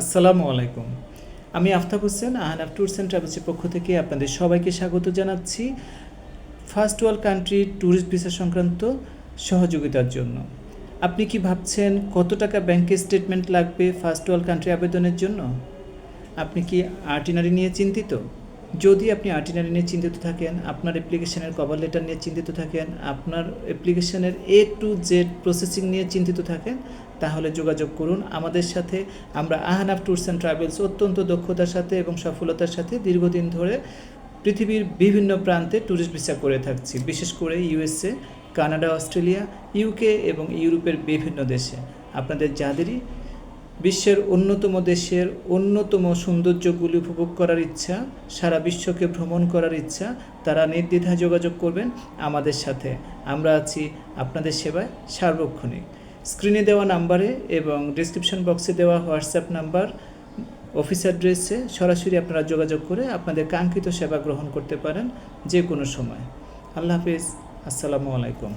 আসসালামু আলাইকুম। আমি আফতাব হোসেন, আহনাফ ট্যুরস অ্যান্ড ট্রাভেলসের পক্ষ থেকে আপনাদের সবাইকে স্বাগত জানাচ্ছি first world country tourist visa সংক্রান্ত সহযোগিতার জন্য। আপনি কি ভাবছেন কত টাকা ব্যাংকের স্টেটমেন্ট লাগবে ফার্স্ট ওয়ার্ল্ড কান্ট্রি আবেদনের জন্য? আপনি কি আর্টিনারি নিয়ে চিন্তিত? যদি আপনি আর্টিনারি নিয়ে চিন্তিত থাকেন, আপনার অ্যাপ্লিকেশনের কভার লেটার নিয়ে চিন্তিত থাকেন, আপনার অ্যাপ্লিকেশনের A to Z প্রসেসিং নিয়ে চিন্তিত থাকেন, তাহলে যোগাযোগ করুন আমাদের সাথে। আমরা আহনাফ ট্যুরস অ্যান্ড ট্রাভেলস অত্যন্ত দক্ষতার সাথে এবং সফলতার সাথে দীর্ঘদিন ধরে পৃথিবীর বিভিন্ন প্রান্তে ট্যুরিস্ট ভিসা করে থাকছি, বিশেষ করে USA, কানাডা, অস্ট্রেলিয়া, UK এবং ইউরোপের বিভিন্ন দেশে। আপনাদের যাদেরই বিশ্বের অন্যতম দেশের অন্যতম সৌন্দর্যগুলি উপভোগ করার ইচ্ছা, সারা বিশ্বকে ভ্রমণ করার ইচ্ছা, তারা নির্দ্বিধায় যোগাযোগ করবেন আমাদের সাথে। আমরা আছি আপনাদের সেবায় সার্বক্ষণিক। স্ক্রিনে দেওয়া নাম্বারে এবং ডিসক্রিপশন বক্সে দেওয়া হোয়াটসঅ্যাপ নাম্বার, অফিস অ্যাড্রেসে সরাসরি আপনারা যোগাযোগ করে আপনাদের কাঙ্ক্ষিত সেবা গ্রহণ করতে পারেন যে কোনো সময়। আল্লাহ হাফিজ, আসসালামু আলাইকুম।